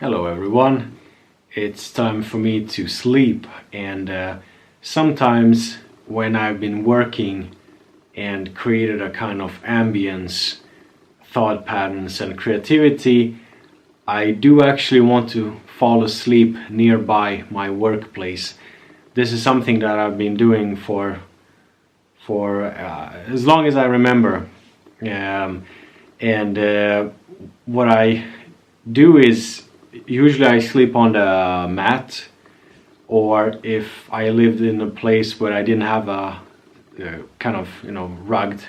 Hello everyone, it's time for me to sleep, and sometimes when I've been working and created a kind of ambience, thought patterns and creativity, I do actually want to fall asleep nearby my workplace. This is something that I've been doing for as long as I remember, and what I do is usually I sleep on the mat, or if I lived in a place where I didn't have a kind of rugged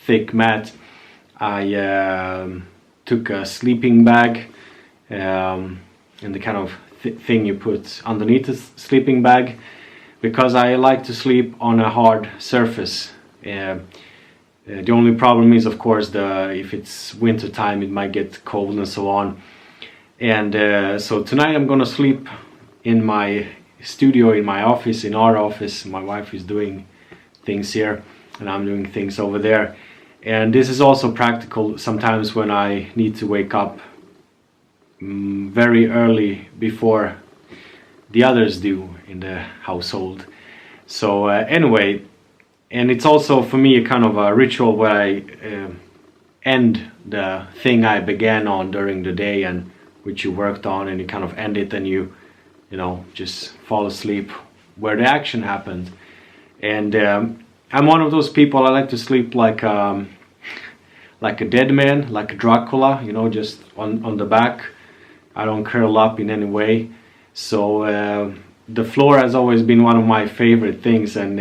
thick mat, I took a sleeping bag, and the kind of thing you put underneath the sleeping bag, because I like to sleep on a hard surface. The only problem is, of course, if it's winter time, it might get cold and so on. And so tonight I'm gonna sleep in my studio, in my office, in our office. My wife is doing things here and I'm doing things over there. And this is also practical sometimes when I need to wake up very early before the others do in the household. So anyway, and it's also for me a kind of a ritual where I end the thing I began on during the day, and which you worked on, and you kind of end it, and you just fall asleep where the action happened. And I'm one of those people. I like to sleep like a dead man, like a Dracula, just on the back. I don't curl up in any way. So the floor has always been one of my favorite things. And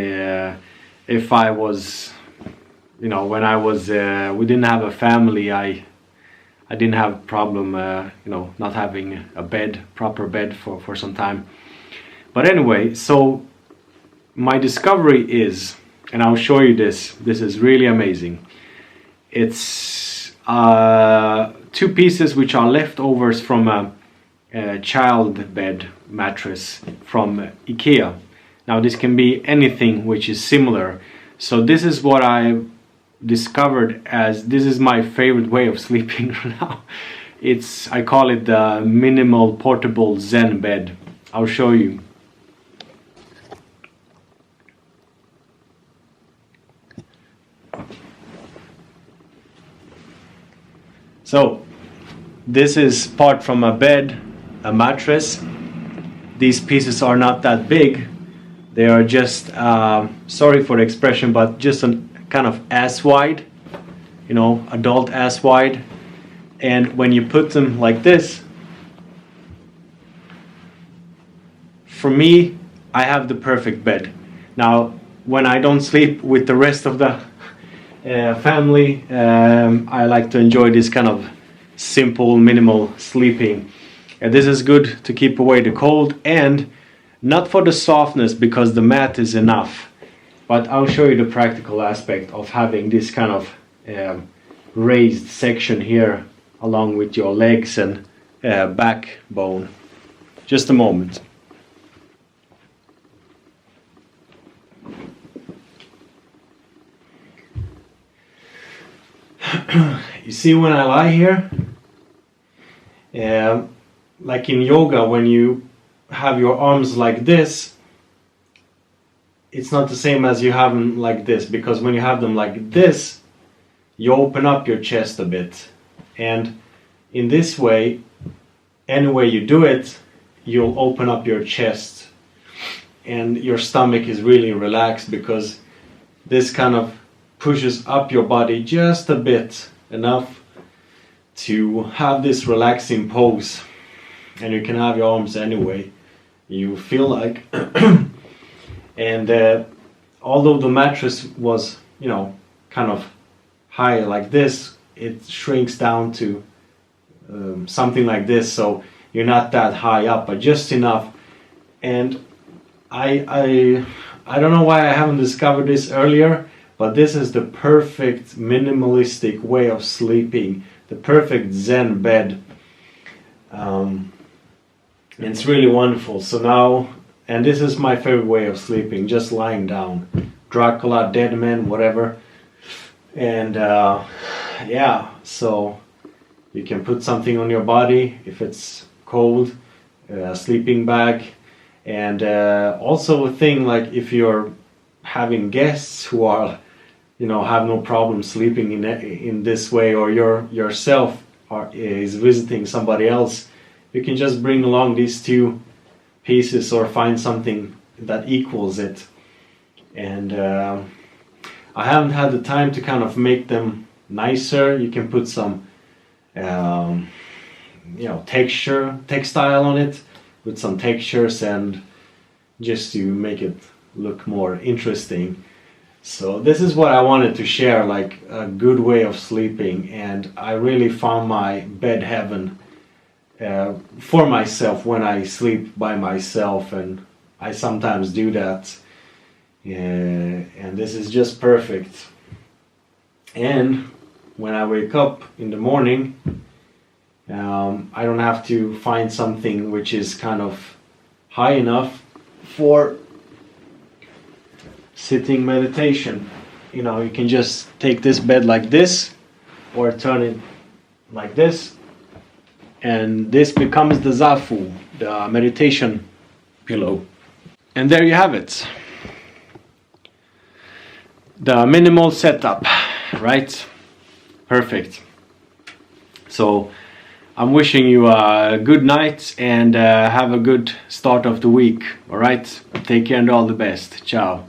if I was, when I was, we didn't have a family, I didn't have a problem, not having a proper bed for some time. But anyway, so my discovery is, and I'll show you this is really amazing. It's two pieces which are leftovers from a child bed mattress from IKEA. Now this can be anything which is similar. So this is what I discovered as this is my favorite way of sleeping now. I call it the minimal portable ZEN bed. I'll show you. So this is part from a bed, a mattress. These pieces are not that big. They are just sorry for the expression, but just a kind of ass wide, adult ass wide. And when you put them like this, for me, I have the perfect bed. Now, when I don't sleep with the rest of the family, I like to enjoy this kind of simple, minimal sleeping. And this is good to keep away the cold, and not for the softness, because the mat is enough. But I'll show you the practical aspect of having this kind of raised section here along with your legs and backbone. Just a moment. You see, when I lie here, like in yoga, when you have your arms like this, it's not the same as you have them like this, because when you have them like this, you open up your chest a bit. And in this way, any way you do it, you'll open up your chest. And your stomach is really relaxed, because this kind of pushes up your body just a bit, enough to have this relaxing pose. And you can have your arms anyway you feel like. And although the mattress was, kind of high like this, it shrinks down to something like this, so you're not that high up, but just enough. And I don't know why I haven't discovered this earlier, but this is the perfect minimalistic way of sleeping, the perfect Zen bed. And it's really wonderful. So now, and this is my favorite way of sleeping, just lying down. Dracula, dead man, whatever. And yeah, so You can put something on your body if it's cold, a sleeping bag, and also a thing like if you're having guests who are, you know, have no problem sleeping in this way, or yourself is visiting somebody else, you can just bring along these two pieces or find something that equals it. And I haven't had the time to kind of make them nicer. You can put some you know, textile on it with some textures, and just to make it look more interesting. So this is what I wanted to share, like a good way of sleeping, and I really found my bed heaven for myself when I sleep by myself, and I sometimes do that, and this is just perfect. And when I wake up in the morning, I don't have to find something which is kind of high enough for sitting meditation. You know, you can just take this bed like this, or turn it like this, and this becomes the zafu, the meditation pillow. And there you have it, the minimal setup, right? Perfect. So I'm wishing you a good night, and have a good start of the week. All right, take care and all the best. Ciao.